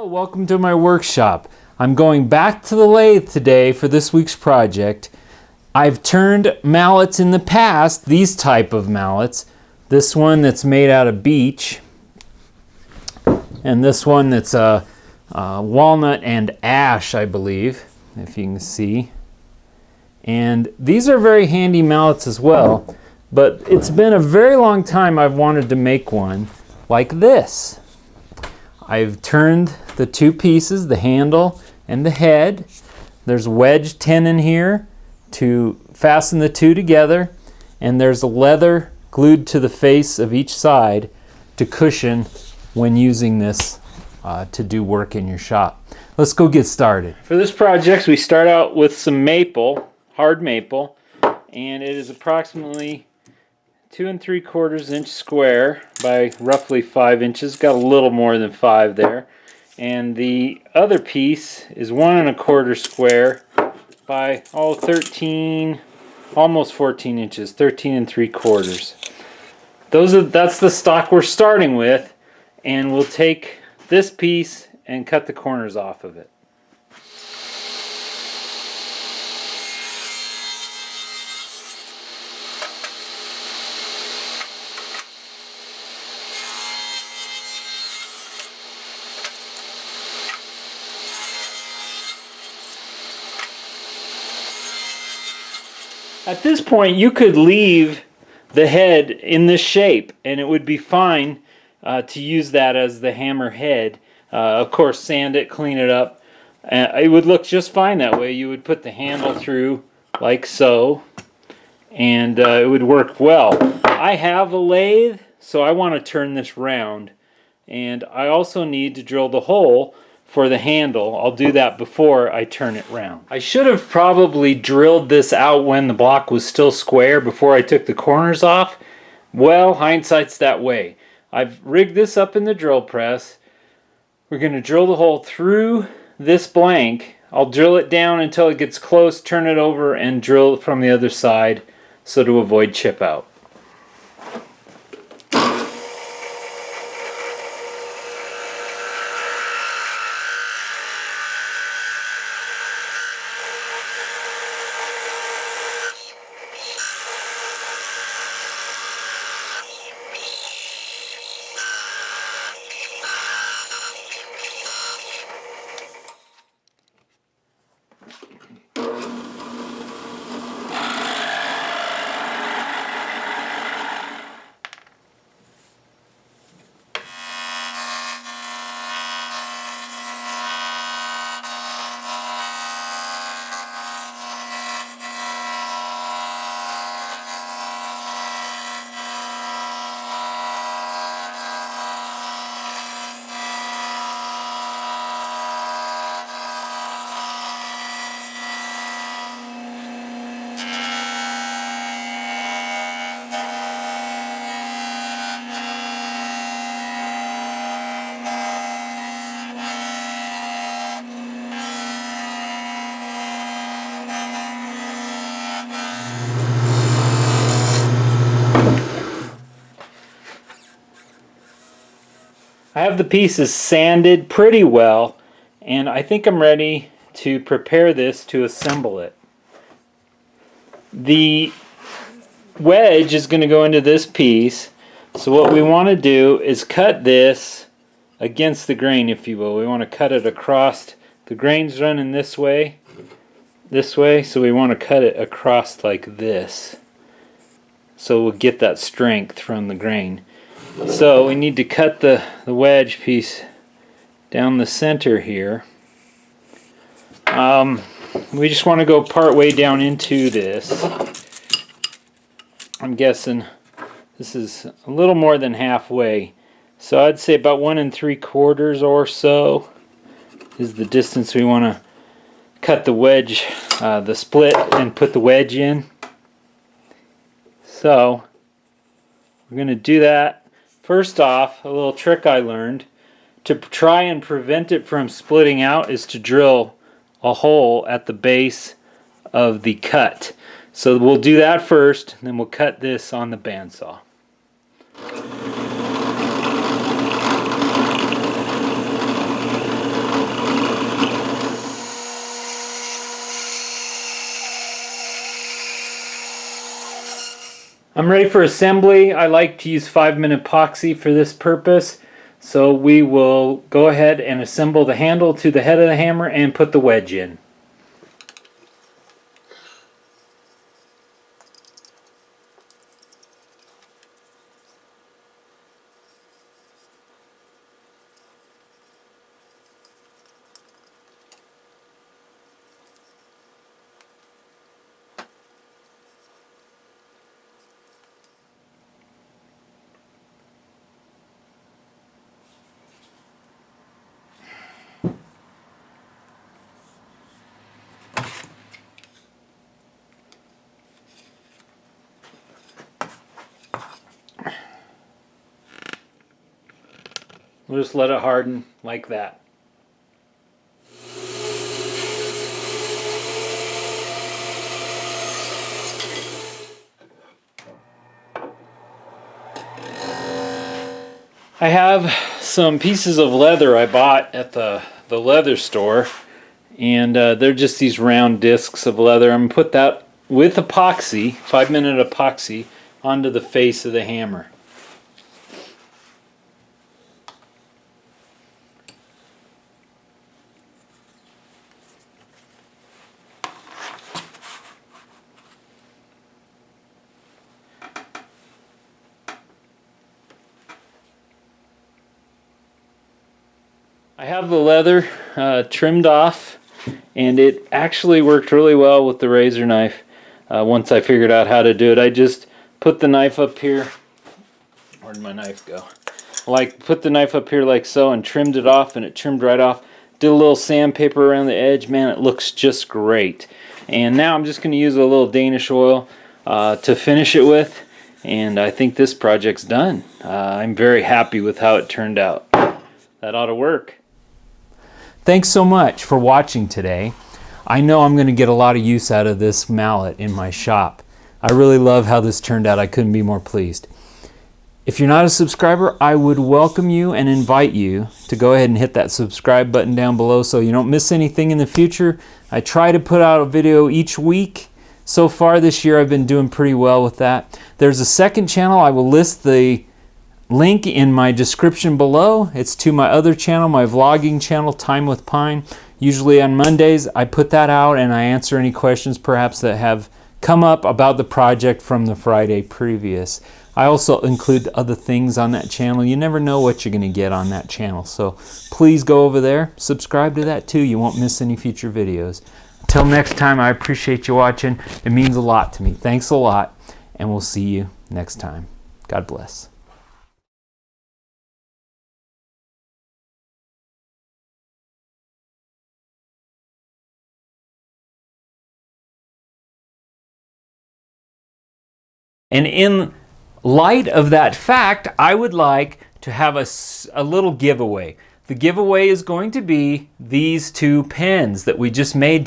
Hello, welcome to my workshop. I'm going back to the lathe today for this week's project. I've turned mallets in the past, these type of mallets. This one that's made out of beech, and this one that's walnut and ash, I believe, if you can see. And these are very handy mallets as well, but it's been a very long time I've wanted to make one like this. I've turned the two pieces, the handle and the head. There's wedge tenon here to fasten the two together, and there's a leather glued to the face of each side to cushion when using this to do work in your shop. Let's go get started. For this project, we start out with some maple, hard maple, and it is approximately 2 3/4 inch square by roughly 5 inches. Got a little more than 5 there. And the other piece is 1 1/4 square by 13, almost 14 inches, 13 3/4. That's the stock we're starting with, and we'll take this piece and cut the corners off of it. At this point, you could leave the head in this shape and it would be fine to use that as the hammer head. Of course, sand it, clean it up. It would look just fine that way. You would put the handle through like so, and it would work well. I have a lathe, so I want to turn this round, and I also need to drill the hole for the handle. I'll do that before I turn it round. I should have probably drilled this out when the block was still square before I took the corners off. Well, hindsight's that way. I've rigged this up in the drill press. We're going to drill the hole through this blank. I'll drill it down until it gets close, turn it over, and drill from the other side so to avoid chip out. I have the pieces sanded pretty well, and I think I'm ready to prepare this to assemble it. The wedge is going to go into this piece, so what we want to do is cut this against the grain, if you will. We want to cut it across. The grain's running this way, so we want to cut it across like this, so we'll get that strength from the grain. So we need to cut the wedge piece down the center here. We just want to go part way down into this. I'm guessing this is a little more than halfway. So I'd say about 1 3/4 or so is the distance we want to cut the wedge, the split, and put the wedge in. So we're going to do that. First off, a little trick I learned to try and prevent it from splitting out is to drill a hole at the base of the cut. So we'll do that first, and then we'll cut this on the bandsaw. I'm ready for assembly. I like to use 5-minute epoxy for this purpose. So we will go ahead and assemble the handle to the head of the hammer and put the wedge in. We'll just let it harden like that. I have some pieces of leather I bought at the leather store, and they're just these round discs of leather. I'm going to put that with epoxy, 5-minute epoxy, onto the face of the hammer. I have the leather trimmed off, and it actually worked really well with the razor knife. Once I figured out how to do it, I just put the knife up here. Where'd my knife go? Put the knife up here like so and trimmed it off, and it trimmed right off. Did a little sandpaper around the edge. Man, it looks just great. And now I'm just going to use a little Danish oil to finish it with, and I think this project's done. I'm very happy with how it turned out. That ought to work. Thanks so much for watching today. I know I'm going to get a lot of use out of this mallet in my shop. I really love how this turned out. I couldn't be more pleased. If you're not a subscriber, I would welcome you and invite you to go ahead and hit that subscribe button down below so you don't miss anything in the future. I try to put out a video each week. So far this year I've been doing pretty well with that. There's a second channel. I will list the link in my description below. It's to my other channel, my vlogging channel, Time with Pine. Usually on Mondays I put that out and I answer any questions perhaps that have come up about the project from the Friday previous. I also include other things on that channel. You never know what you're going to get on that channel, so please go over there, subscribe to that too. You won't miss any future videos. Until next time, I appreciate you watching. It means a lot to me. Thanks a lot, and we'll see you next time. God bless. And in light of that fact, I would like to have a little giveaway. The giveaway is going to be these two pens that we just made